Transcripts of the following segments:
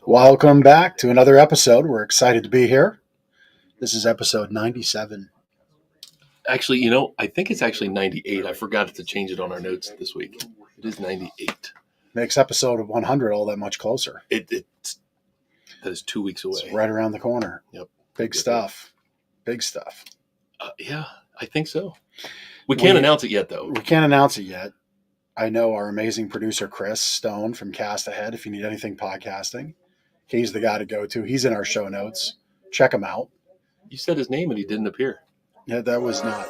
Welcome back to another episode. We're excited to be here. This is episode 97. Actually, I think it's actually 98. I forgot to change it on our notes this week. It is 98. Makes episode of 100 all that much closer. That is 2 weeks away. It's right around the corner. Yep. Big stuff. Big stuff. Yeah, I think so. We can't announce it yet, though. We can't announce it yet. I know our amazing producer, Chris Stone from Cast Ahead, if you need anything podcasting, he's the guy to go to. He's in our show notes. Check him out. You said his name and he didn't appear. Yeah, that was not.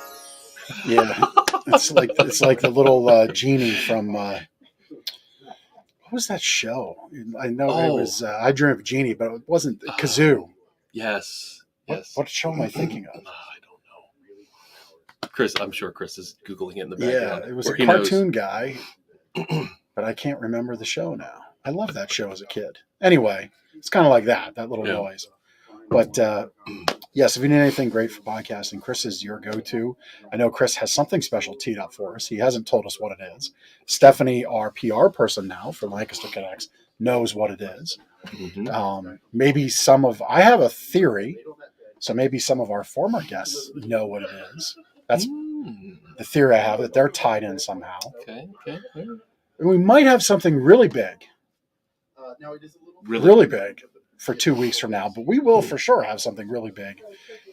Yeah, it's like the little genie from what was that show? I know it was I Dream of Genie, but it wasn't Kazoo. Yes. What show am I thinking of? I don't know. Chris, I'm sure Chris is Googling it in the background. Yeah, it was a cartoon guy, but I can't remember the show now. I loved that show as a kid. Anyway, it's kind of like that little noise. But yes, if you need anything great for podcasting, Chris is your go-to. I know Chris has something special teed up for us. He hasn't told us what it is. Stephanie, our PR person now for Lancaster Connects, knows what it is. Mm-hmm. I have a theory, so maybe some of our former guests know what it is. That's the theory I have, that they're tied in somehow. Okay. And we might have something really big. Really big. For 2 weeks from now, but we will for sure have something really big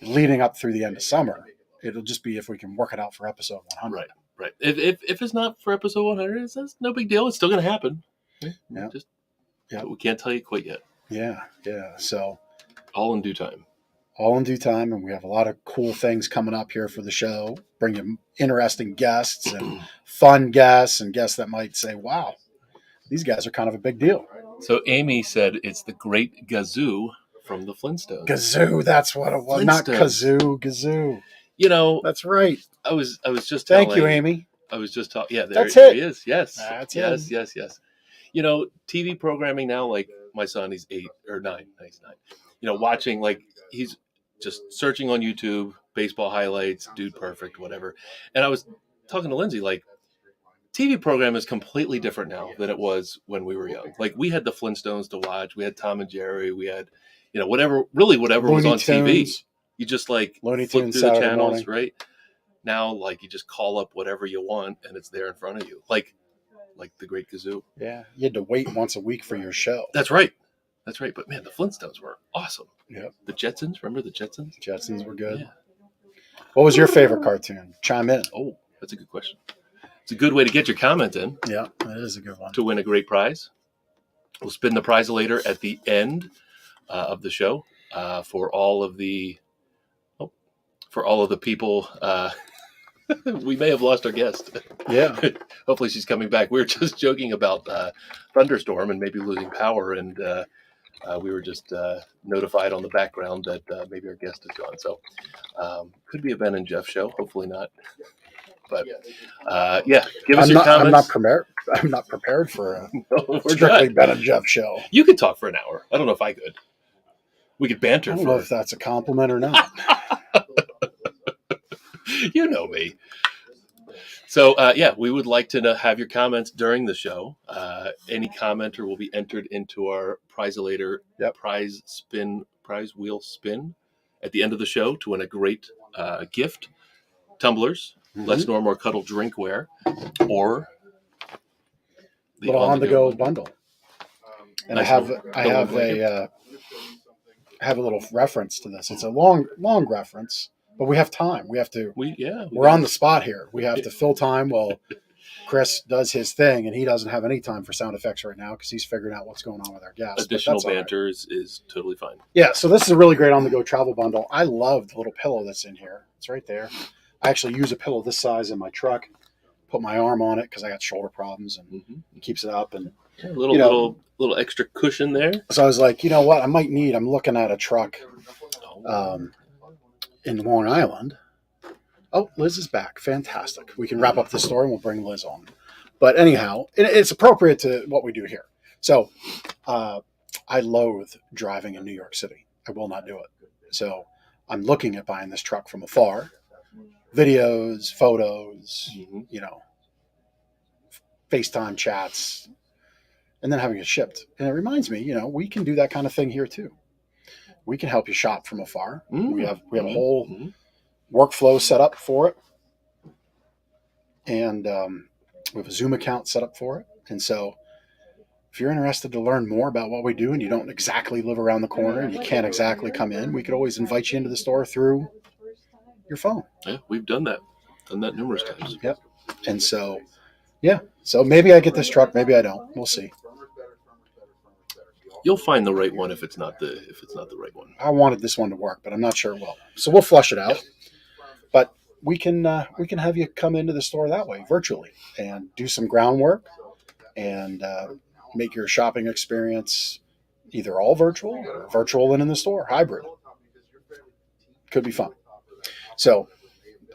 leading up through the end of summer. It'll just be if we can work it out for episode 100. Right. If it's not for episode 100, that's no big deal. It's still going to happen. Yeah. But we can't tell you quite yet. Yeah. So all in due time. And we have a lot of cool things coming up here for the show. Bring you interesting guests and fun guests and guests that might say, "Wow, these guys are kind of a big deal." So Amy said it's the Great Gazoo from the Flintstones. Gazoo, that's what it was. Not kazoo, Gazoo. That's right. I was just Thank telling, you, Amy. I was just talking. Yeah, that's there it. He is. Yes. That's yes. it. Yes. TV programming now, like my son, he's 8 or 9. He's 9. Watching, like, he's just searching on YouTube, baseball highlights, Dude Perfect, whatever. And I was talking to Lindsay, like, TV program is completely different now than it was when we were young. Like, we had the Flintstones to watch. We had Tom and Jerry. We had, whatever Looney was on Tunes. TV. You just, like, Looney flip Tunes through the Saturday channels, morning. right? Now, like, you just call up whatever you want, and it's there in front of you. Like the Great Gazoo. Yeah, you had to wait once a week for your show. That's right. But, man, the Flintstones were awesome. Yeah. The Jetsons. Remember the Jetsons? Jetsons were good. Yeah. What was your favorite cartoon? Chime in. Oh, that's a good question. It's a good way to get your comment in. Yeah, that is a good one. To win a great prize. We'll spin the prize later at the end of the show for all of the people. We may have lost our guest. Yeah. Hopefully she's coming back. We were just joking about thunderstorm and maybe losing power, and we were just notified on the background that maybe our guest is gone. So could be a Ben and Jeff show. Hopefully not. But give us your comments. I'm not prepared for a strictly Ben and Jeff show. You could talk for an hour. I don't know if I could. We could banter. I don't know if that's a compliment or not. You know me. So, we would like to have your comments during the show. Any commenter will be entered into our Prizelator prize wheel spin at the end of the show to win a great gift. Tumblers, Less Nor More Cuddle drinkware, or the little on-the-go bundle. And I have a little reference to this. It's a long reference. But we have time. We have to. We're on the spot here. We have to fill time while Chris does his thing, and he doesn't have any time for sound effects right now because he's figuring out what's going on with our guests. Additional banter is totally fine. Yeah, so this is a really great on-the-go travel bundle. I love the little pillow that's in here. It's right there. I actually use a pillow this size in my truck. Put my arm on it because I got shoulder problems, and it keeps it up. And a little extra cushion there. So I was like, you know what? I'm looking at a truck. In Long Island. Oh, Liz is back. Fantastic. We can wrap up this story and we'll bring Liz on. But anyhow, it's appropriate to what we do here. So I loathe driving in New York City. I will not do it. So I'm looking at buying this truck from afar. Videos, photos, FaceTime chats, and then having it shipped. And it reminds me, we can do that kind of thing here too. We can help you shop from afar. We have a whole workflow set up for it, and we have a Zoom account set up for it. And so, if you're interested to learn more about what we do, and you don't exactly live around the corner, and you can't exactly come in, we could always invite you into the store through your phone. Yeah, we've done that numerous times. Yep. And so, so maybe I get this truck, maybe I don't. We'll see. You'll find the right one if it's not the right one. I wanted this one to work, but I'm not sure it will. So we'll flush it out. But we can have you come into the store that way, virtually, and do some groundwork and make your shopping experience either all virtual or virtual and in the store, hybrid. Could be fun. So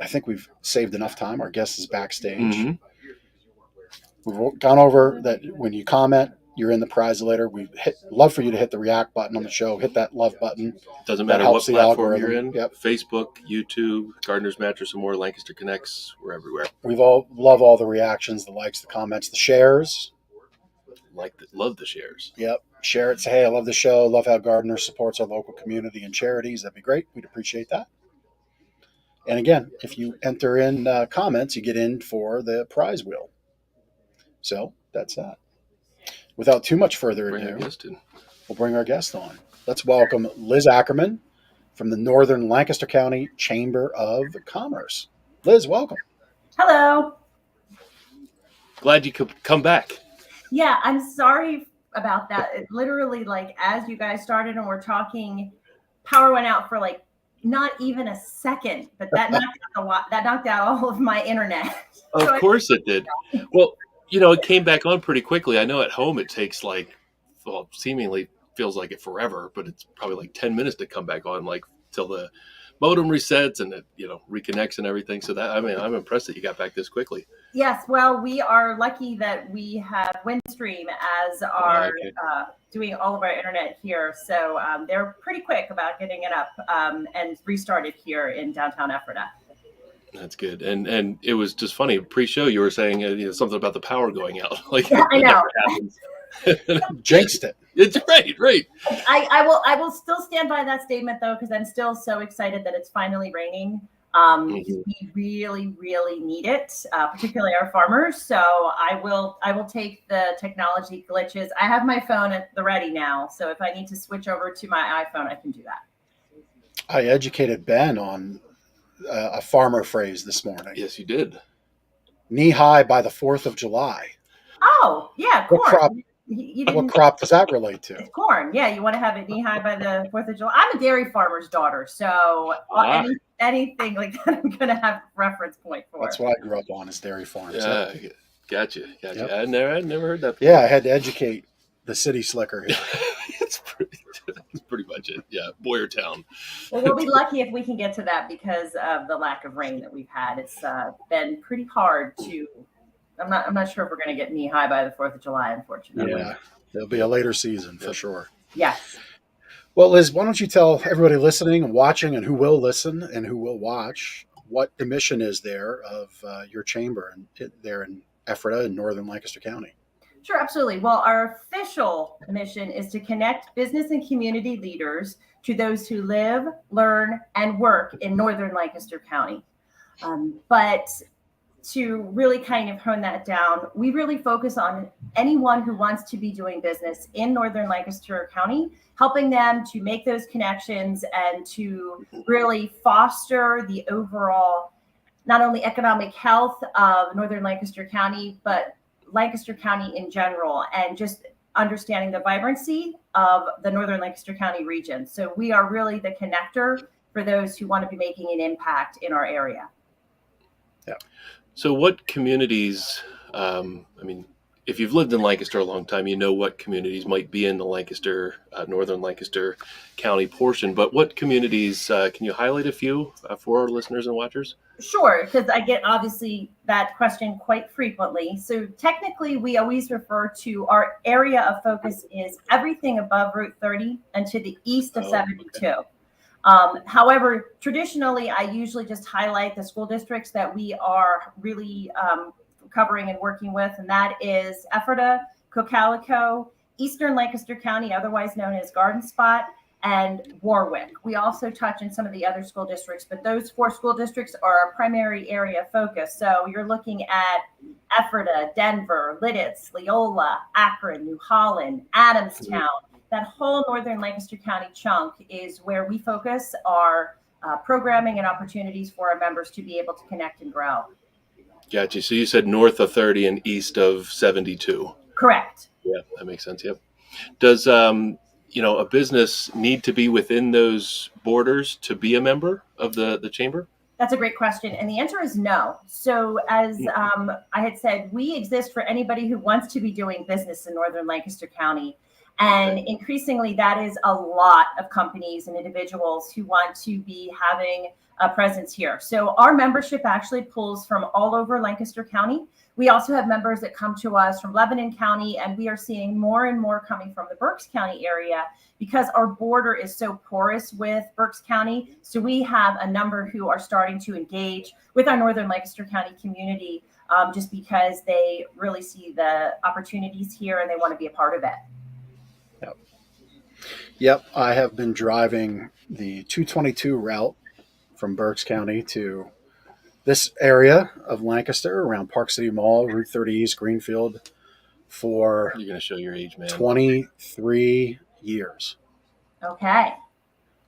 I think we've saved enough time. Our guest is backstage. We've gone over that when you comment, you're in the prize later. Love for you to hit the react button on the show. Hit that love button. Doesn't matter what platform you're in. Yep. Facebook, YouTube, Gardener's Mattress, and more. Lancaster Connects. We're everywhere. Love all the reactions, the likes, the comments, the shares. Love the shares. Yep. Share it. Say, hey, I love the show. Love how Gardener supports our local community and charities. That'd be great. We'd appreciate that. And again, if you enter in comments, you get in for the prize wheel. So that's that. Without too much further ado, we'll bring our guest on. Let's welcome Liz Ackerman from the Northern Lancaster County Chamber of Commerce. Liz, welcome. Hello. Glad you could come back. Yeah, I'm sorry about that. It literally, as you guys started and we're talking, power went out for not even a second, but that knocked out all of my internet. Of course it did. Well, it came back on pretty quickly. I know at home it takes seemingly feels like it forever, but it's probably 10 minutes to come back on, till the modem resets and it, reconnects and everything. So I'm impressed that you got back this quickly. Yes. Well, we are lucky that we have Windstream as our doing all of our internet here. So they're pretty quick about getting it up and restarted here in downtown Ephrata. That's good. And it was just funny. Pre-show, you were saying something about the power going out. I know. Jinxed it. It's right. I will still stand by that statement though, because I'm still so excited that it's finally raining. We really, really need it, particularly our farmers. So I will take the technology glitches. I have my phone at the ready now. So if I need to switch over to my iPhone, I can do that. I educated Ben on a farmer phrase this morning. Yes, you did. Knee high by the 4th of July. Oh, yeah, corn. What crop does that relate to? It's corn. Yeah, you want to have it knee high by the 4th of July. I'm a dairy farmer's daughter, so anything like that, I'm going to have a reference point for. That's what I grew up on, is dairy farms. Yeah, gotcha. Yep. I never heard that before. Yeah, I had to educate the city slicker here. That's pretty much it. Yeah, Boyertown. Well, we'll be lucky if we can get to that because of the lack of rain that we've had. It's been pretty hard to. I'm not sure if we're going to get knee high by the 4th of July, unfortunately. Yeah, there'll be a later season for sure. Yes. Well, Liz, why don't you tell everybody listening and watching and who will listen and who will watch what the mission is there of your chamber there in Ephrata in Northern Lancaster County? Sure, absolutely. Well, our official mission is to connect business and community leaders to those who live, learn, and work in Northern Lancaster County. But to really kind of hone that down, we really focus on anyone who wants to be doing business in Northern Lancaster County, helping them to make those connections and to really foster the overall, not only economic health of Northern Lancaster County, but Lancaster County in general, and just understanding the vibrancy of the Northern Lancaster County region. So we are really the connector for those who want to be making an impact in our area. Yeah. So what communities, if you've lived in Lancaster a long time, you know what communities might be in the Lancaster, Northern Lancaster County portion, but what communities, can you highlight a few for our listeners and watchers? Sure, because I get obviously that question quite frequently. So technically we always refer to our area of focus is everything above Route 30 and to the east of 72. Okay. However, traditionally, I usually just highlight the school districts that we are really covering and working with, and that is Ephrata, Cocalico, Eastern Lancaster County, otherwise known as Garden Spot, and Warwick. We also touch in some of the other school districts, but those 4 school districts are our primary area of focus. So you're looking at Ephrata, Denver, Lidditz, Leola, Akron, New Holland, Adamstown. That whole Northern Lancaster County chunk is where we focus our programming and opportunities for our members to be able to connect and grow. Gotcha. So you said north of 30 and east of 72. Correct. Yeah, that makes sense. Yep. Does a business need to be within those borders to be a member of the chamber? That's a great question. And the answer is no. So as I had said, we exist for anybody who wants to be doing business in Northern Lancaster County. And increasingly, that is a lot of companies and individuals who want to be having a presence here. So our membership actually pulls from all over Lancaster County. We also have members that come to us from Lebanon County, and we are seeing more and more coming from the Berks County area because our border is so porous with Berks County. So we have a number who are starting to engage with our Northern Lancaster County community just because they really see the opportunities here and they want to be a part of it. Yep, I have been driving the 222 route from Berks County to this area of Lancaster around Park City Mall, Route 30 East, Greenfield, for You're going to show your age, man. 23 years. Okay.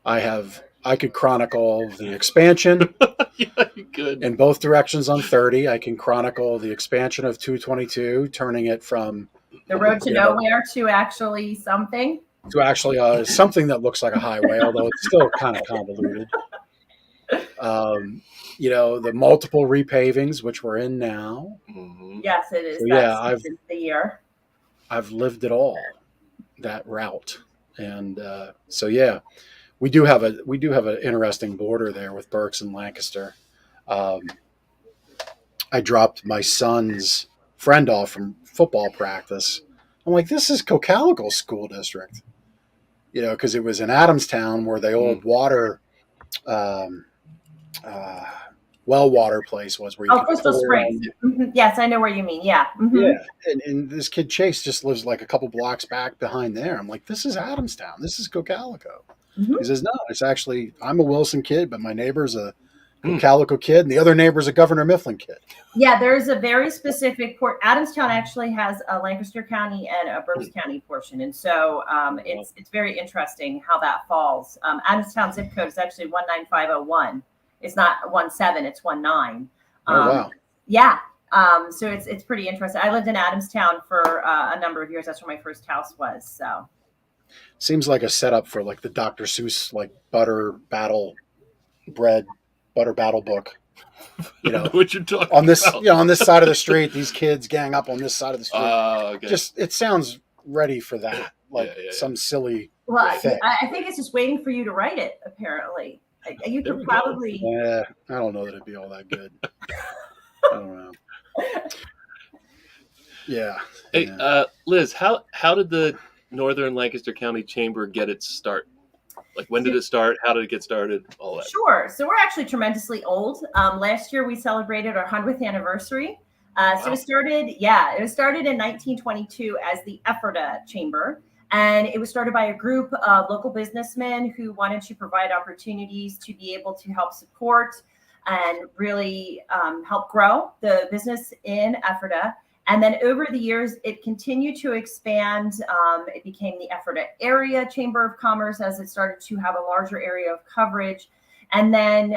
I could chronicle the expansion Yeah, you could. in both directions on 30. I can chronicle the expansion of 222, turning it from The road to nowhere to actually something. to actually something that looks like a highway, although it's still kind of convoluted. The multiple repavings, which we're in now. Mm-hmm. Yes, it is. So, That's the year. I've lived it all, that route, and we do have an interesting border there with Berks and Lancaster. I dropped my son's friend off from football practice. I'm like, this is Cocalico School District, because it was in Adamstown where the old water, well water place was. Where you Crystal Springs. Mm-hmm. Yes, I know where you mean. Yeah. Mm-hmm. Yeah, and this kid Chase just lives like a couple blocks back behind there. I'm like, this is Adamstown. This is Cocalico. Mm-hmm. He says, no, it's actually, I'm a Wilson kid, but my neighbor's a Cocalico kid, and the other neighbor's a Governor Mifflin kid. Yeah, there's a very specific port. Adamstown actually has a Lancaster County and a Berks County portion, and so it's very interesting how that falls. Adamstown zip code is actually 19501. It's not 17, it's 19. Wow. Yeah. So it's pretty interesting. I lived in Adamstown for a number of years. That's where my first house was. So seems like a setup for like the Dr. Seuss butter battle book. What you're talking on this about. on this side of the street, these kids gang up on this side of the street. Okay. Just it sounds ready for that, some silly thing. I think it's just waiting for you to write it. Apparently, you could probably. Yeah, I don't know that it'd be all that good. I don't know. Yeah. Hey, Liz, how did the Northern Lancaster County Chamber get its start? Like, when did it start? How did it get started? All that. Sure. So we're actually tremendously old. Last year we celebrated our 100th anniversary. Wow. So it started in 1922 as the Ephrata Chamber. And it was started by a group of local businessmen who wanted to provide opportunities to be able to help support and really help grow the business in Ephrata. And then over the years, it continued to expand. It became the Ephrata Area Chamber of Commerce as it started to have a larger area of coverage. And then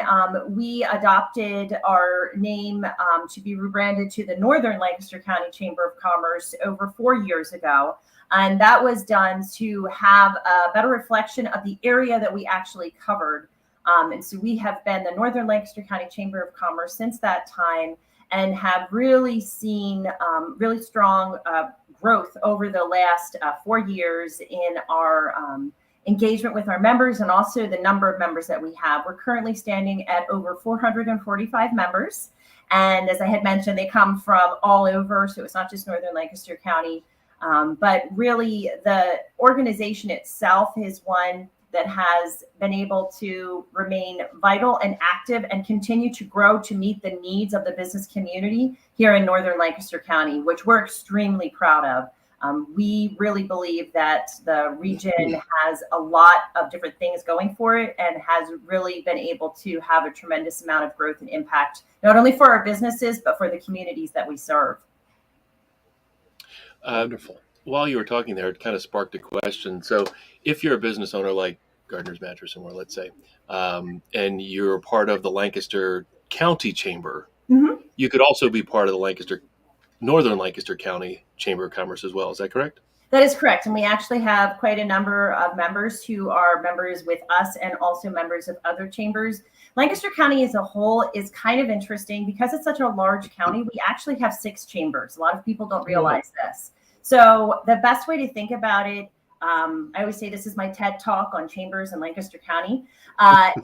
we adopted our name to be rebranded to the Northern Lancaster County Chamber of Commerce over 4 years ago. And that was done to have a better reflection of the area that we actually covered. And so we have been the Northern Lancaster County Chamber of Commerce since that time, and have really seen really strong growth over the last 4 years in our engagement with our members and also the number of members that we have. We're currently standing at over 445 members. And as I had mentioned, they come from all over. So it's not just Northern Lancaster County, but really the organization itself is one that has been able to remain vital and active and continue to grow to meet the needs of the business community here in Northern Lancaster County, which we're extremely proud of. We really believe that the region has a lot of different things going for it and has really been able to have a tremendous amount of growth and impact, not only for our businesses, but for the communities that we serve. Wonderful. While you were talking there, it kind of sparked a question. So if you're a business owner like Gardner's Mattress somewhere, let's say, and you're part of the Lancaster County Chamber, you could also be part of the Northern Lancaster County Chamber of Commerce as well. Is that correct? That is correct. And we actually have quite a number of members who are members with us and also members of other chambers. Lancaster County as a whole is kind of interesting because it's such a large county. We actually have 6 chambers. A lot of people don't realize this. So the best way to think about it, I always say this is my TED talk on chambers in Lancaster County,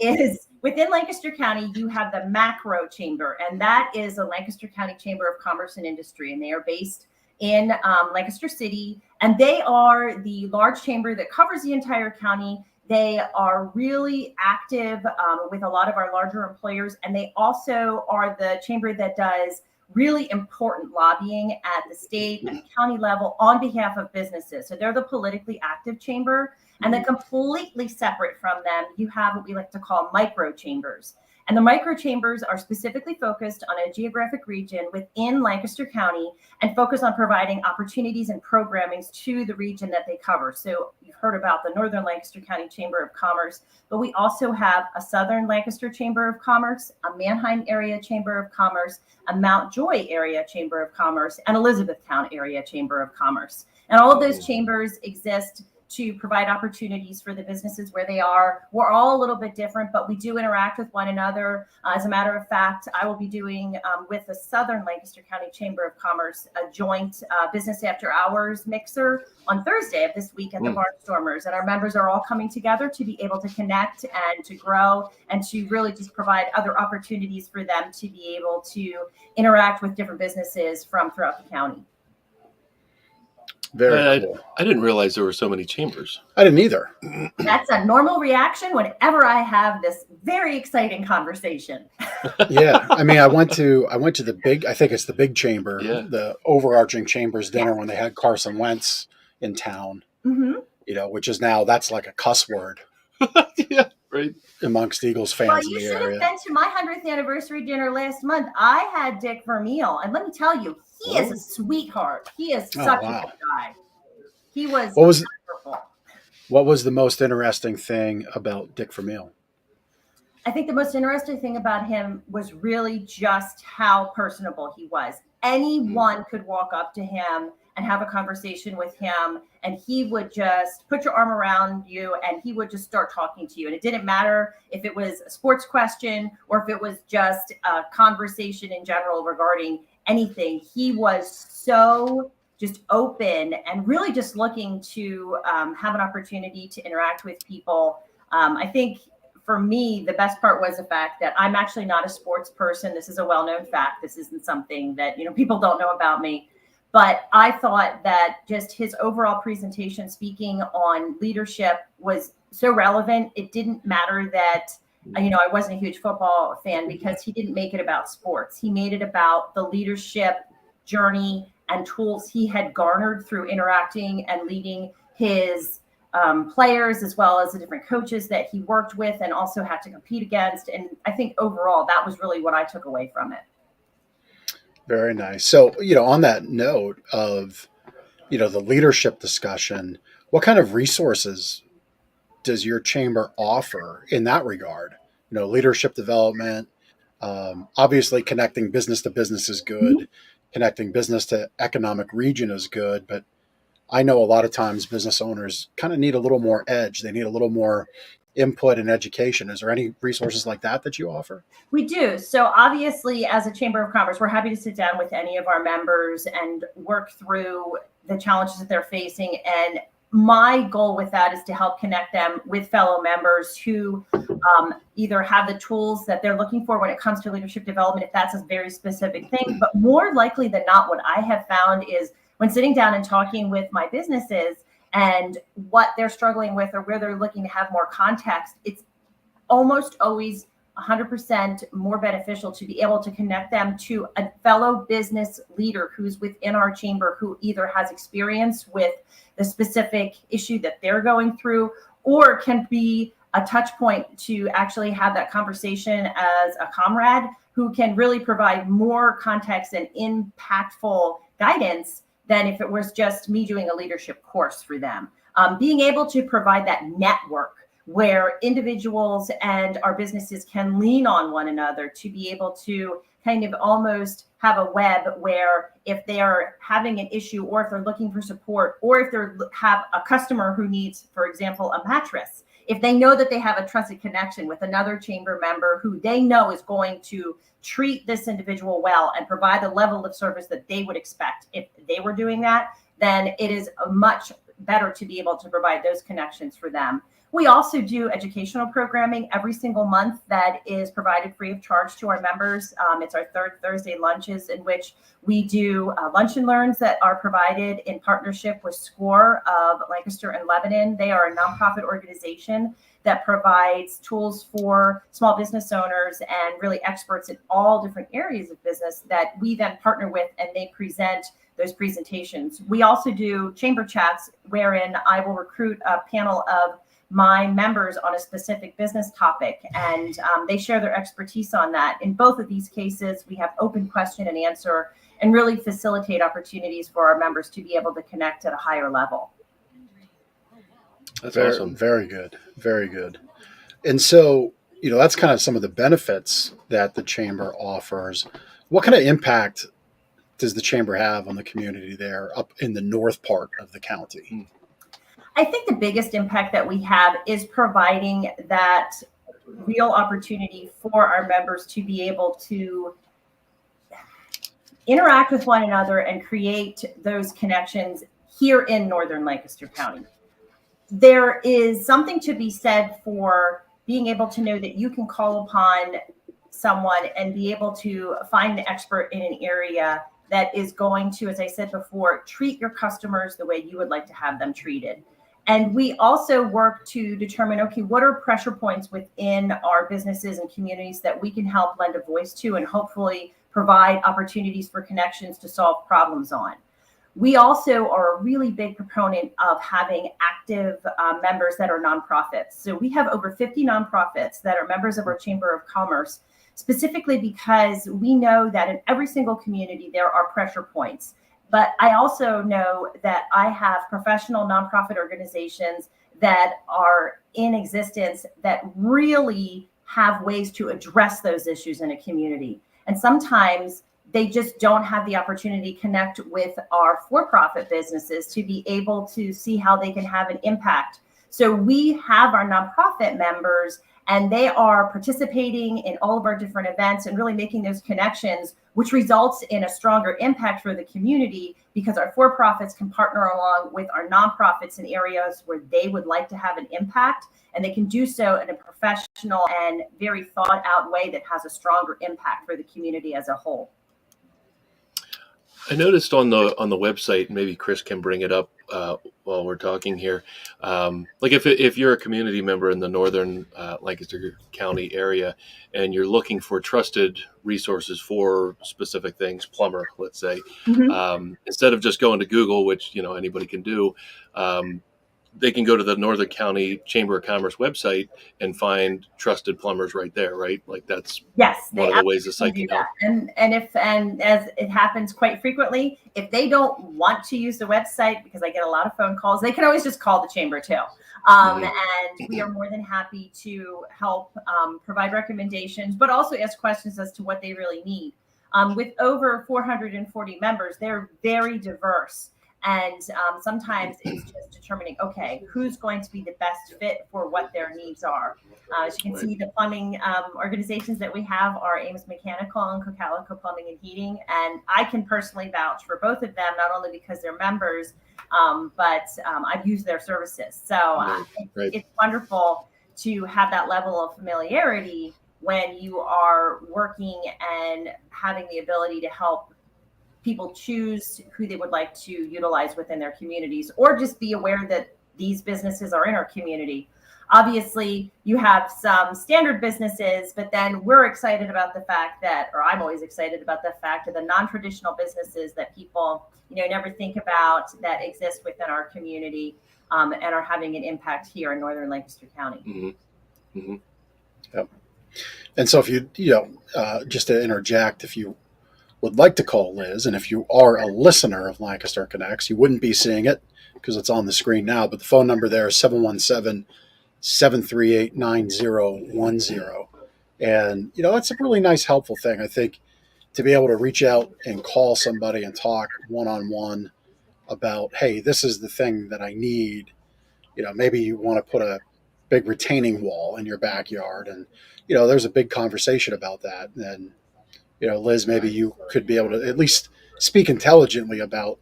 is within Lancaster County, you have the macro chamber, and that is the Lancaster County Chamber of Commerce and Industry, and they are based in Lancaster City, and they are the large chamber that covers the entire county. They are really active with a lot of our larger employers, and they also are the chamber that does really important lobbying at the state and county level on behalf of businesses. So they're the politically active chamber. And then completely separate from them, you have what we like to call micro chambers. And the micro chambers are specifically focused on a geographic region within Lancaster County and focus on providing opportunities and programmings to the region that they cover. So you've heard about the Northern Lancaster County Chamber of Commerce, but we also have a Southern Lancaster Chamber of Commerce, a Manheim Area Chamber of Commerce, a Mount Joy Area Chamber of Commerce, and Elizabethtown Area Chamber of Commerce. And all of those chambers exist to provide opportunities for the businesses where they are. We're all a little bit different, but we do interact with one another. As a matter of fact, I will be doing with the Southern Lancaster County Chamber of Commerce a joint business after hours mixer on Thursday of this week at the Barnstormers. And our members are all coming together to be able to connect and to grow and to really just provide other opportunities for them to be able to interact with different businesses from throughout the county. Very cool. I didn't realize there were so many chambers. I didn't either. That's a normal reaction whenever I have this very exciting conversation. Yeah, I mean, I went to the big. I think it's the big chamber, Yeah. the overarching chambers dinner when they had Carson Wentz in town. Mm-hmm. You know, which is now that's like a cuss word. Yeah, right. Amongst Eagles fans Well, in you the should area. have been to my 100th anniversary dinner last month. I had Dick Vermeil, and let me tell you, he is a sweetheart. He is such a good guy. He was wonderful. What was the most interesting thing about Dick Vermeil? I think the most interesting thing about him was really just how personable he was. Anyone could walk up to him and have a conversation with him, and he would just put your arm around you and he would just start talking to you. And it didn't matter if it was a sports question or if it was just a conversation in general regarding anything. He was so just open and really just looking to have an opportunity to interact with people. I think for me, the best part was the fact that I'm actually not a sports person. This is a well-known fact. This isn't something that, people don't know about me. But I thought that just his overall presentation speaking on leadership was so relevant. It didn't matter that, I wasn't a huge football fan because he didn't make it about sports. He made it about the leadership journey and tools he had garnered through interacting and leading his players, as well as the different coaches that he worked with and also had to compete against. And I think overall, that was really what I took away from it. Very nice. So, on that note of, the leadership discussion, what kind of resources does your chamber offer in that regard? Leadership development, obviously connecting business to business is good. Connecting business to economic region is good. But I know a lot of times business owners kind of need a little more edge. They need a little more input and education. Is there any resources like that you offer? We do. So obviously, as a Chamber of Commerce, we're happy to sit down with any of our members and work through the challenges that they're facing. And my goal with that is to help connect them with fellow members who either have the tools that they're looking for when it comes to leadership development, if that's a very specific thing. But more likely than not, what I have found is when sitting down and talking with my businesses and what they're struggling with or where they're looking to have more context, it's almost always 100% more beneficial to be able to connect them to a fellow business leader who's within our chamber, who either has experience with the specific issue that they're going through, or can be a touch point to actually have that conversation as a comrade who can really provide more context and impactful guidance than if it was just me doing a leadership course for them. Being able to provide that network where individuals and our businesses can lean on one another to be able to kind of almost have a web where if they are having an issue, or if they're looking for support, or if they have a customer who needs, for example, a mattress, if they know that they have a trusted connection with another chamber member who they know is going to treat this individual well and provide the level of service that they would expect if they were doing that, then it is much better to be able to provide those connections for them. We also do educational programming every single month that is provided free of charge to our members. It's our third Thursday lunches, in which we do lunch and learns that are provided in partnership with SCORE of Lancaster and Lebanon. They are a nonprofit organization that provides tools for small business owners and really experts in all different areas of business that we then partner with, and they present those presentations. We also do chamber chats wherein I will recruit a panel of my members on a specific business topic, and they share their expertise on that. In both of these cases, we have open question and answer and really facilitate opportunities for our members to be able to connect at a higher level. That's very, awesome. Very good. Very good. And so, that's kind of some of the benefits that the chamber offers. What kind of impact does the chamber have on the community there up in the north part of the county? I think the biggest impact that we have is providing that real opportunity for our members to be able to interact with one another and create those connections here in Northern Lancaster County. There is something to be said for being able to know that you can call upon someone and be able to find an expert in an area that is going to, as I said before, treat your customers the way you would like to have them treated. And we also work to determine, okay, what are pressure points within our businesses and communities that we can help lend a voice to and hopefully provide opportunities for connections to solve problems on. We also are a really big proponent of having active members that are nonprofits. So we have over 50 nonprofits that are members of our Chamber of Commerce, specifically because we know that in every single community there are pressure points. But I also know that I have professional nonprofit organizations that are in existence that really have ways to address those issues in a community. And sometimes they just don't have the opportunity to connect with our for-profit businesses to be able to see how they can have an impact. So we have our nonprofit members, and they are participating in all of our different events and really making those connections, which results in a stronger impact for the community because our for-profits can partner along with our nonprofits in areas where they would like to have an impact, and they can do so in a professional and very thought out way that has a stronger impact for the community as a whole. I noticed on the website, maybe Chris can bring it up while we're talking here. Like if you're a community member in the Northern Lancaster County area and you're looking for trusted resources for specific things, plumber, let's say, instead of just going to Google, which anybody can do, they can go to the Northern County Chamber of Commerce website and find trusted plumbers right there, right? Like that's one of the ways the site can help. And as it happens quite frequently, if they don't want to use the website, because I get a lot of phone calls, they can always just call the chamber too. And we are more than happy to help provide recommendations, but also ask questions as to what they really need. With over 440 members, they're very diverse. And sometimes it's just determining, okay, who's going to be the best fit for what their needs are. As you can see, the plumbing organizations that we have are Ames Mechanical and Cocalico Plumbing and Heating. And I can personally vouch for both of them, not only because they're members, but I've used their services. So it's wonderful to have that level of familiarity when you are working and having the ability to help people choose who they would like to utilize within their communities, or just be aware that these businesses are in our community. Obviously, you have some standard businesses, but then we're excited about the fact that, or I'm always excited about the fact of the non-traditional businesses that people, never think about that exist within our community and are having an impact here in Northern Lancaster County. Mm-hmm. Mm-hmm. Yep. And so if you just to interject, if you would like to call Liz, and if you are a listener of Lancaster Connects, you wouldn't be seeing it because it's on the screen now, but the phone number there is 717-738-9010. And, that's a really nice, helpful thing, I think, to be able to reach out and call somebody and talk one-on-one about, hey, this is the thing that I need. Maybe you want to put a big retaining wall in your backyard, and, there's a big conversation about that. And, Liz, maybe you could be able to at least speak intelligently about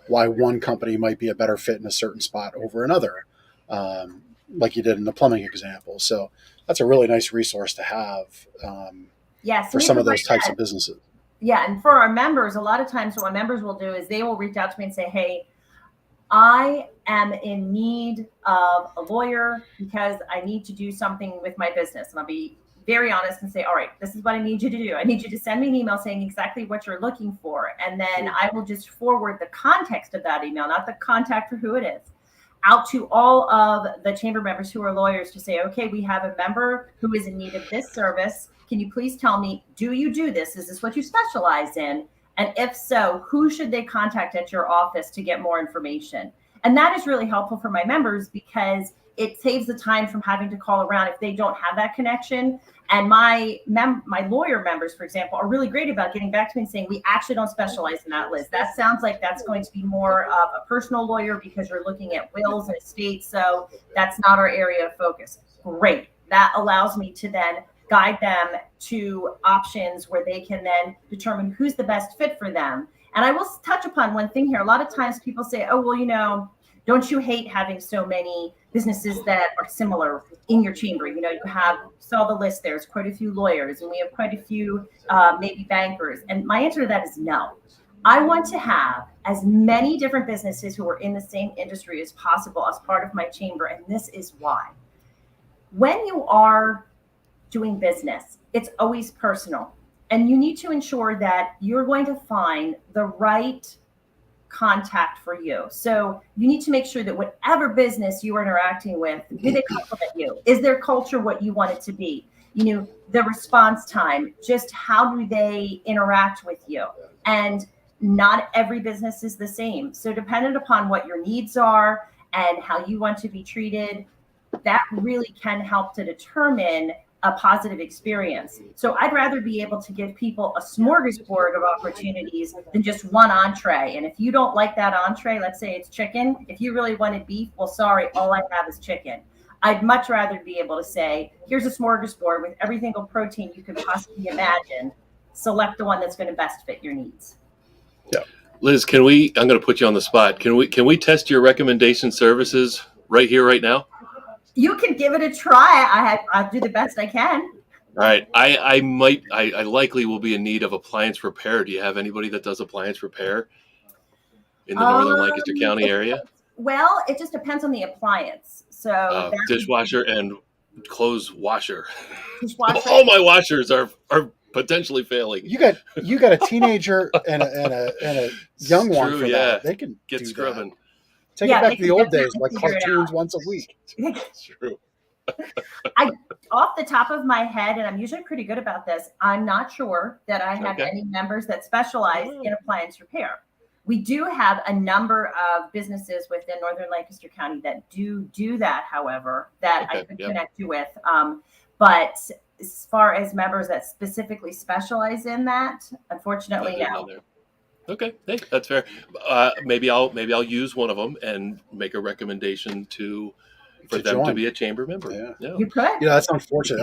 why one company might be a better fit in a certain spot over another, like you did in the plumbing example. So that's a really nice resource to have for some of those types of businesses. Yeah, and for our members, a lot of times what my members will do is they will reach out to me and say, hey, I am in need of a lawyer because I need to do something with my business. And I'll be very honest and say, all right, this is what I need you to do. I need you to send me an email saying exactly what you're looking for. And then I will just forward the context of that email, not the contact for who it is, out to all of the chamber members who are lawyers to say, okay, we have a member who is in need of this service. Can you please tell me, do you do this? Is this what you specialize in? And if so, who should they contact at your office to get more information? And that is really helpful for my members because it saves the time from having to call around if they don't have that connection. And my lawyer members, for example, are really great about getting back to me and saying, we actually don't specialize in that, Liz. That sounds like that's going to be more of a personal lawyer because you're looking at wills and estates. So that's not our area of focus. Great. That allows me to then guide them to options where they can then determine who's the best fit for them. And I will touch upon one thing here. A lot of times people say, oh, well, don't you hate having so many businesses that are similar in your chamber? You saw the list, there's quite a few lawyers and we have quite a few maybe bankers. And my answer to that is no. I want to have as many different businesses who are in the same industry as possible as part of my chamber. And this is why. When you are doing business, it's always personal. And you need to ensure that you're going to find the right contact for you. So you need to make sure that whatever business you are interacting with, do they complement you? Is their culture what you want it to be? The response time, just how do they interact with you? And not every business is the same. So dependent upon what your needs are and how you want to be treated, that really can help to determine a positive experience. So I'd rather be able to give people a smorgasbord of opportunities than just one entree. And if you don't like that entree, let's say it's chicken, if you really wanted beef, well, sorry, all I have is chicken. I'd much rather be able to say, here's a smorgasbord with every single protein you could possibly imagine. Select the one that's going to best fit your needs. Yeah. Liz, I'm going to put you on the spot. Can we test your recommendation services right here, right now? You can give it a try. I'll do the best I can. All right. I likely will be in need of appliance repair. Do you have anybody that does appliance repair in the Northern Lancaster County area? Well, it just depends on the appliance. So dishwasher and clothes washer. All my washers are potentially failing. You got a teenager and a young one for that. They can get scrubbing. That. Take it back to the old days, like cartoons once a week. That's true. Off the top of my head, and I'm usually pretty good about this, I'm not sure that I have any members that specialize in appliance repair. We do have a number of businesses within Northern Lancaster County that do that, however, that I could connect you with. But as far as members that specifically specialize in that, unfortunately, no. Okay, hey, that's fair. Maybe I'll use one of them and make a recommendation for them join. To be a chamber member. Yeah. You could. That's unfortunate.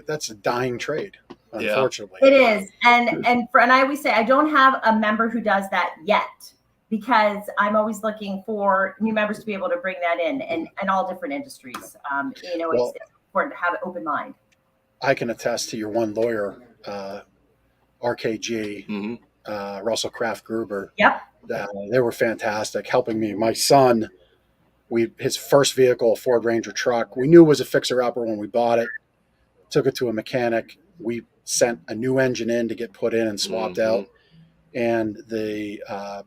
That's a dying trade. Unfortunately, it is. And I always say I don't have a member who does that yet because I'm always looking for new members to be able to bring that in all different industries. It's important to have an open mind. I can attest to your one lawyer, RKG. Mm-hmm. Russell Kraft Gruber. Yep. They were fantastic, helping me. My son his first vehicle, a Ford Ranger truck. We knew it was a fixer-upper when we bought it. Took it to a mechanic. We sent a new engine in to get put in and swapped out. And the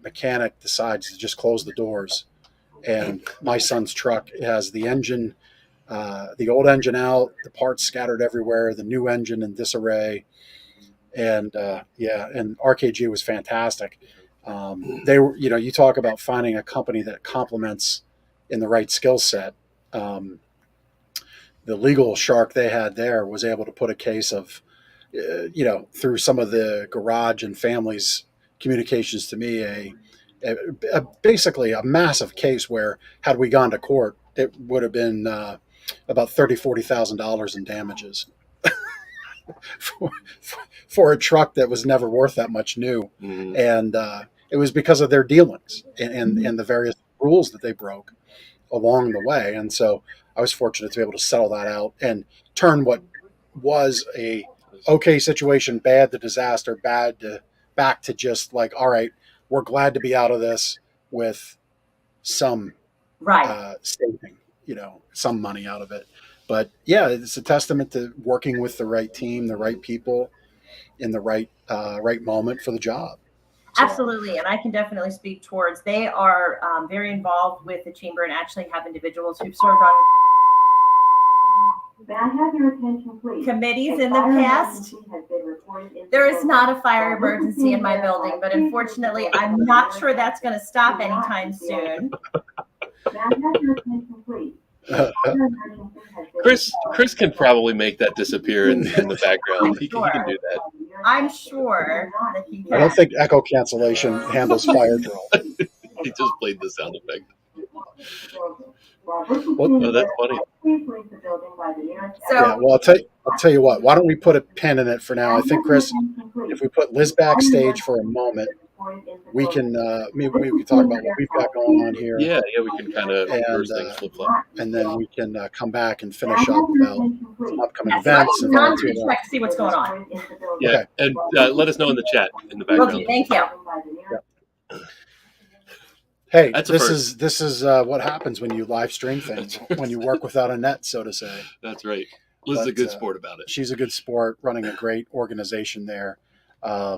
mechanic decides to just close the doors. And my son's truck has the engine, the old engine out, the parts scattered everywhere, the new engine in disarray. And and RKG was fantastic. They were, you talk about finding a company that complements in the right skill set. The legal shark they had there was able to put a case of, through some of the garage and family's communications to me, basically a massive case where had we gone to court, it would have been about $40,000 in damages for a truck that was never worth that much new. Mm-hmm. And it was because of their dealings and the various rules that they broke along the way. And so I was fortunate to be able to settle that out and turn what was a okay situation, bad to disaster, bad to back to just like, all right, we're glad to be out of this with some saving, some money out of it. But yeah, it's a testament to working with the right team, the right people in the right moment for the job. So, absolutely. And I can definitely speak towards, they are very involved with the chamber and actually have individuals who've served on May I have your attention, please? committees in the past. There is not a fire emergency in my building, but unfortunately, I'm not sure that's going to stop anytime soon. May I have your attention, please? Chris can probably make that disappear in the background. He can do that. I'm sure that he can. I don't think echo cancellation handles fire drill. He just played the sound effect. Well, that's funny. Yeah, well, I'll tell you what. Why don't we put a pin in it for now? I think, Chris, if we put Liz backstage for a moment, we can maybe we can talk about what we've got going on here. Yeah, we can kind of reverse things, flip flop, and then we can come back and finish up about some upcoming events. Let's not check to see what's going on. Yeah, okay. And let us know in the chat in the background. Okay, thank you. Yeah. Hey, this is what happens when you live stream things, when you work without a net, so to say. That's right. Liz is a good sport about it. She's a good sport, running a great organization there. I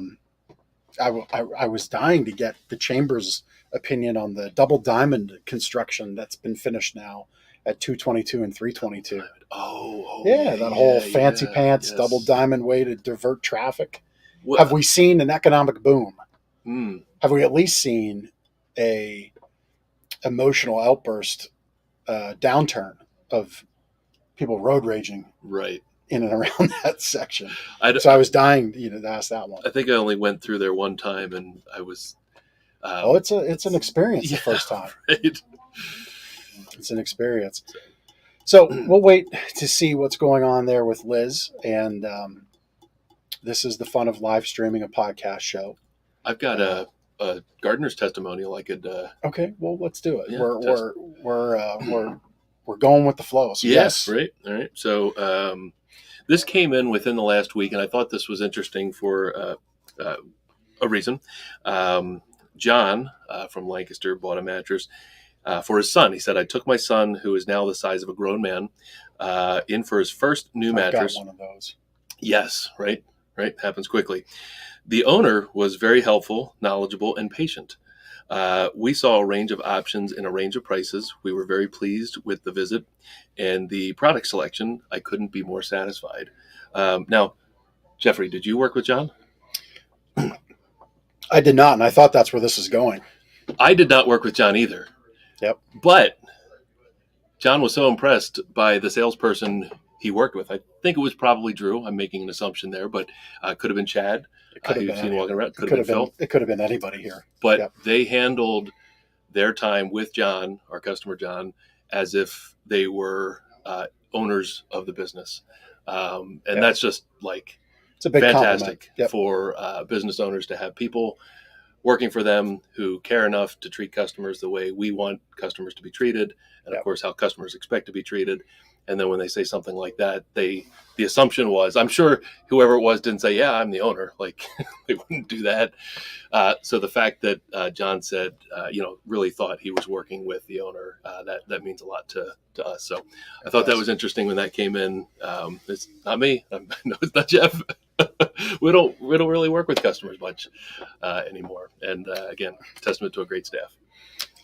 was dying to get the chamber's opinion on the double diamond construction that's been finished now at 222 and 322. Yeah, that whole fancy pants double diamond way to divert traffic. Have we seen an economic boom? Have we at least seen a emotional outburst, downturn of people road raging in and around that section? So I was dying to ask that one. I think I only went through there one time, and I was it's an experience the first time. Right. It's an experience. So we'll wait to see what's going on there with Liz, and this is the fun of live streaming a podcast show. I've got a gardener's testimonial I could okay, well, let's do it. We're going with the flow. So yes. Right. All right. So this came in within the last week, and I thought this was interesting for a reason. John from Lancaster bought a mattress for his son. He said, I took my son, who is now the size of a grown man, in for his first new mattress. Got one of those. Yes, right. Happens quickly. The owner was very helpful, knowledgeable, and patient. We saw a range of options and a range of prices. We were very pleased with the visit and the product selection. I couldn't be more satisfied. Now, Jeffrey, did you work with John? I did not, and I thought that's where this is going. I did not work with John either. Yep. But John was so impressed by the salesperson he worked with. I think it was probably Drew. I'm making an assumption there, but could have been Chad. It could have been seen walking around. Could have been Phil. It could have been anybody here. But they handled their time with John, our customer John, as if they were owners of the business. And that's just like it's a big fantastic for business owners to have people working for them who care enough to treat customers the way we want customers to be treated, and of course how customers expect to be treated. And then when they say something like that, the assumption was, I'm sure whoever it was didn't say, yeah, I'm the owner. Like they wouldn't do that. So the fact that John said, really thought he was working with the owner, that means a lot to us. So I thought that was interesting when that came in. It's not me. No, it's not Jeff. we don't really work with customers much anymore. And again, testament to a great staff.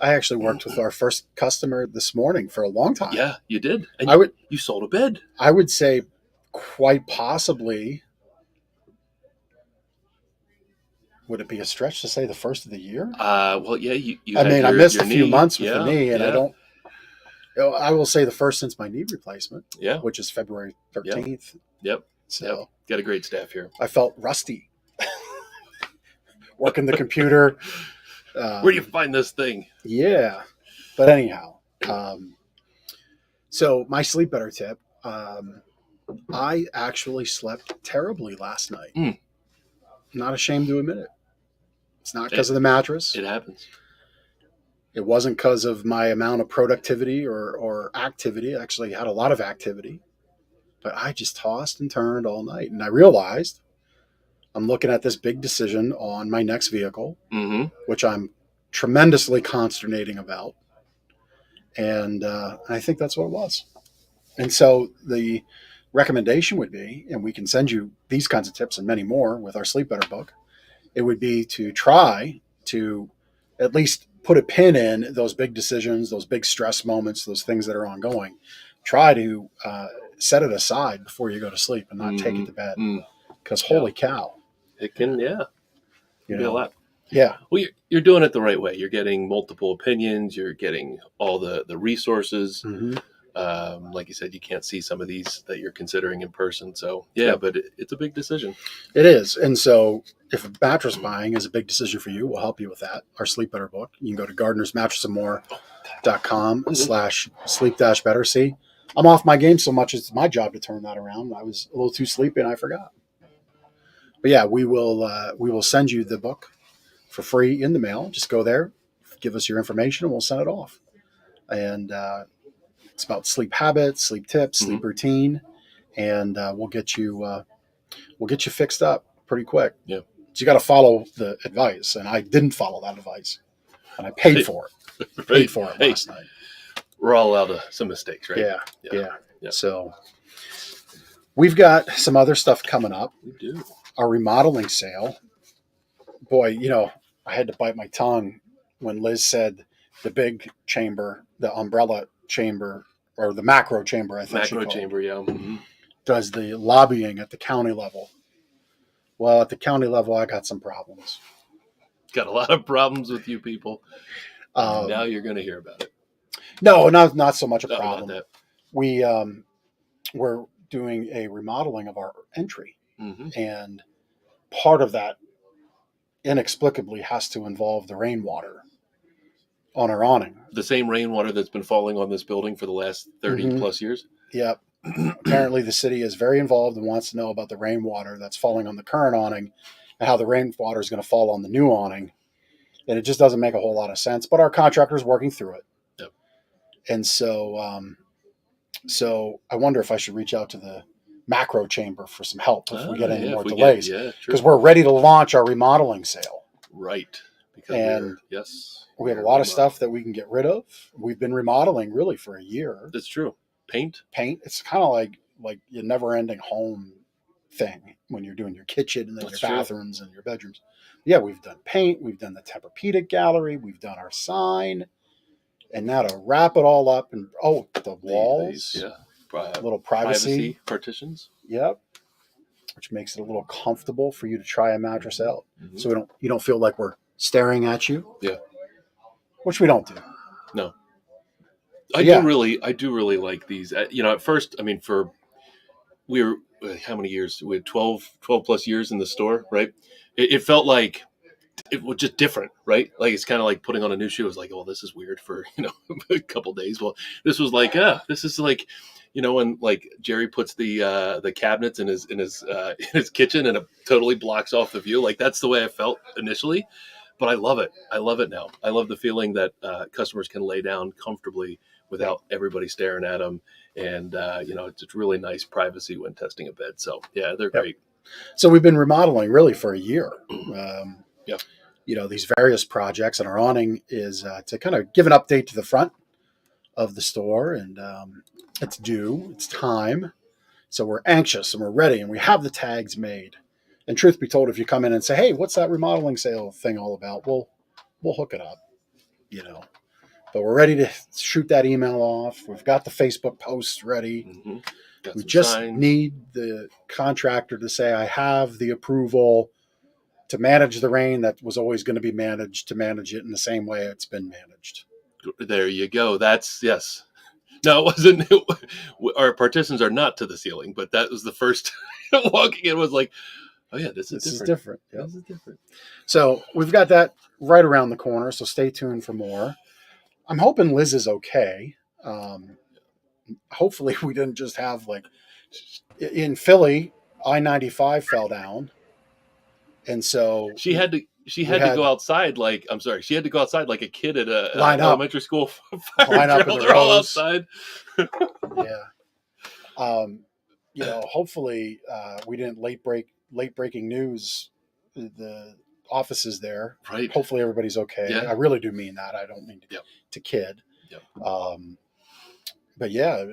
I actually worked with our first customer this morning for a long time. Yeah, you did. And you sold a bed. I would say quite possibly, would it be a stretch to say the first of the year? Well, yeah, you I mean, I missed a few months with the the knee, and I will say the first since my knee replacement, which is February 13th. Yep. So got a great staff here. I felt rusty working the computer. Where do you find this thing? Yeah. But anyhow, so my sleep better tip, I actually slept terribly last night. I'm not ashamed to admit it. It's not because of the mattress. It happens. It wasn't because of my amount of productivity or activity. I actually had a lot of activity, but I just tossed and turned all night. And I realized I'm looking at this big decision on my next vehicle, which I'm tremendously consternating about. And I think that's what it was. And so the recommendation would be, and we can send you these kinds of tips and many more with our Sleep Better book, it would be to try to at least put a pin in those big decisions, those big stress moments, those things that are ongoing. Try to set it aside before you go to sleep and not take it to bed. Because holy cow. It can, be a lot. Yeah. Well, you're doing it the right way. You're getting multiple opinions. You're getting all the resources. Like you said, you can't see some of these that you're considering in person. So, but it's a big decision. It is. And so if mattress buying is a big decision for you, we'll help you with that. Our Sleep Better book. You can go to gardenersmattressandmore.com/sleep-better. See, I'm off my game so much. It's my job to turn that around. I was a little too sleepy and I forgot. But yeah, we will send you the book for free in the mail. Just go there, give us your information, and we'll send it off. And it's about sleep habits, sleep tips, sleep routine, and we'll get you fixed up pretty quick. Yeah. So you got to follow the advice, and I didn't follow that advice, and I paid for it. Paid for it last night. We're all allowed some mistakes, right? Yeah. So we've got some other stuff coming up. We do. Our remodeling sale. Boy, I had to bite my tongue when Liz said the big chamber, the umbrella chamber, or the macro chamber, I think. Macro chamber, yeah. Does the lobbying at the county level. Well, at the county level, I got some problems. Got a lot of problems with you people. Now you're going to hear about it. No, not so much a problem. Not that. We're doing a remodeling of our entry. And part of that inexplicably has to involve the rainwater on our awning. The same rainwater that's been falling on this building for the last 30 plus years? Yep. Apparently the city is very involved and wants to know about the rainwater that's falling on the current awning and how the rainwater is going to fall on the new awning. And it just doesn't make a whole lot of sense, but our contractor is working through it. Yep. And so I wonder if I should reach out to the macro chamber for some help if we get any more delays, because we're ready to launch our remodeling sale. Right. Because we have a lot of stuff that we can get rid of. We've been remodeling really for a year. That's true. Paint. It's kind of like your never ending home thing when you're doing your kitchen and then your bathrooms and your bedrooms. Yeah. We've done paint. We've done the Tempur-Pedic gallery. We've done our sign, and now to wrap it all up and the walls. Little privacy partitions. Yep. Which makes it a little comfortable for you to try a mattress out. So you don't feel like we're staring at you. Yeah. Which we don't do. No. I do really like these. At first, I mean, we were, how many years? We had 12 plus years in the store, right? It felt like it was just different, right? Like it's kind of like putting on a new shoe. It was like, oh, this is weird for, a couple days. Well, this was like, this is like, when like Jerry puts the cabinets in his kitchen and it totally blocks off the view. Like that's the way I felt initially. but I love it. I love it now. I love the feeling that customers can lay down comfortably without everybody staring at them. And, it's really nice privacy when testing a bed. So, yeah, they're great. So we've been remodeling really for a year. Yep. These various projects, and our awning is to kind of give an update to the front of the store. And it's due. It's time. So we're anxious and we're ready and we have the tags made. And truth be told, if you come in and say, hey, what's that remodeling sale thing all about? We'll hook it up, But we're ready to shoot that email off. We've got the Facebook posts ready. Mm-hmm. We just need the contractor to say, I have the approval to manage the rain that was always going to be managed, to manage it in the same way it's been managed. There you go. That's, yes. No, it wasn't. Our partitions are not to the ceiling, but that was the first walking in was like, oh yeah, this is different. Yep. This is different. So we've got that right around the corner. So stay tuned for more. I'm hoping Liz is okay. Hopefully we didn't just have in Philly, I-95 fell down. And so she had to go outside she had to go outside like a kid at a elementary school fire line up drill. in the They're all rows. outside. Yeah. Hopefully we didn't late breaking news. The offices there. Right. Hopefully everybody's okay. Yeah. I really do mean that. I don't mean to kid. Yep. But yeah,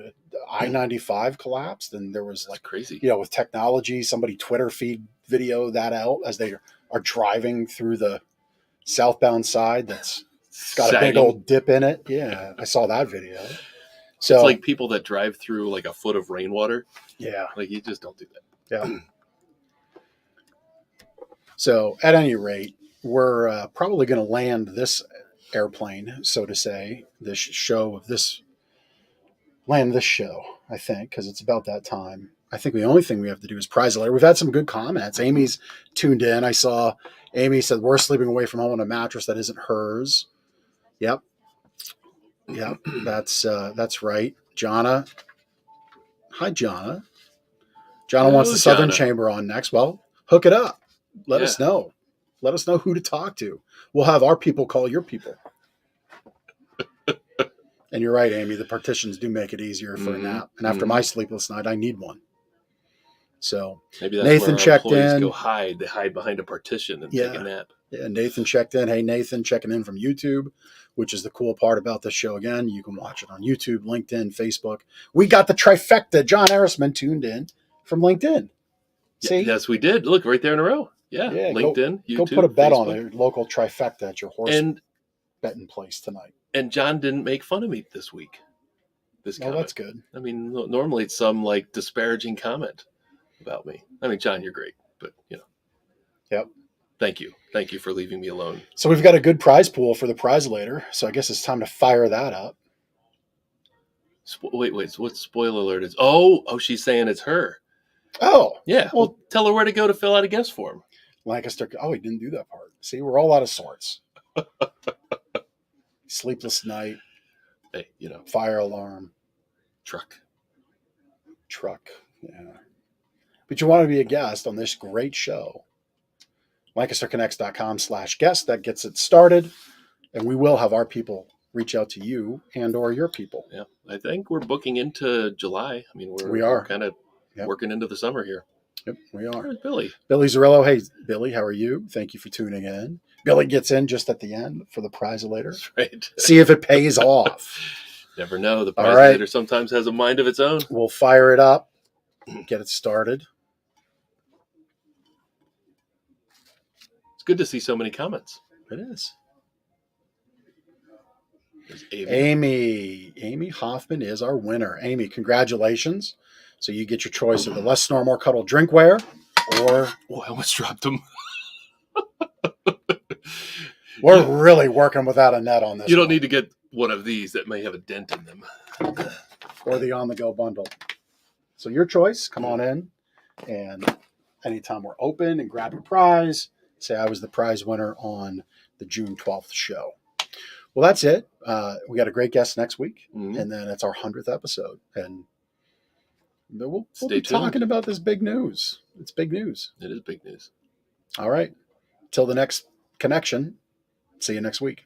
I-95 collapsed, and there was That's crazy. With technology, somebody Twitter feed video that out as they are driving through the southbound side. That's got a big old dip in it. Yeah, I saw that video. So it's like people that drive through like a foot of rainwater. Yeah, like you just don't do that. Yeah. So at any rate, we're probably going to land this airplane, so to say, land this show, I think, because it's about that time. I think the only thing we have to do is prize a letter. We've had some good comments. Amy's tuned in. I saw Amy said, we're sleeping away from home on a mattress that isn't hers. Yep. That's right. Jonna. Hi, Jonna. Jonna wants the Southern Chamber on next. Well, hook it up. Let us know. Let us know who to talk to. We'll have our people call your people. And you're right, Amy. The partitions do make it easier for a nap. And after my sleepless night, I need one. So maybe that's Nathan where checked employees in. Go hide. They hide behind a partition and take a nap. Yeah, Nathan checked in. Hey, Nathan, checking in from YouTube, which is the cool part about this show. Again, you can watch it on YouTube, LinkedIn, Facebook. We got the trifecta. John Erisman tuned in from LinkedIn. See? Yes, we did. Look, right there in a row. Yeah, LinkedIn, YouTube, go put a bet Facebook. on a local trifecta at your horse betting place tonight. And John didn't make fun of me this week. Oh, that's good. I mean, normally it's some disparaging comment about me. I mean, John, you're great, but Yep. Thank you for leaving me alone. So we've got a good prize pool for the prize later. So I guess it's time to fire that up. Wait, what spoiler alert is? Oh, she's saying it's her. Oh, yeah. Well, tell her where to go to fill out a guest form. Lancaster. Oh, he didn't do that part. See, we're all out of sorts. Sleepless night. Hey, fire alarm. Truck. Yeah. But you want to be a guest on this great show. LancasterConnects.com/guest. That gets it started. And we will have our people reach out to you and or your people. Yeah. I think we're booking into July. I mean, we are kind of working into the summer here. Yep, we are. Where's Billy? Billy Zarillo. Hey, Billy, how are you? Thank you for tuning in. Billy gets in just at the end for the prize later. That's right. See if it pays off. Never know. The prize later sometimes has a mind of its own. We'll fire it up. Get it started. It's good to see so many comments. It is. Amy. Amy Hoffman is our winner. Amy, congratulations. So you get your choice of the Less Snore, More Cuddle drinkware or... Oh, I almost dropped them. We're really working without a net on this. You don't need to get one of these that may have a dent in them. Or the on-the-go bundle. So your choice. Come on in. And anytime we're open and grab your prize, say I was the prize winner on the June 12th show. Well, that's it. We got a great guest next week. Mm-hmm. And then it's our 100th episode. And we'll be tuned. talking about this big news. It's big news. It is big news. All right. Till the next connection, See you next week.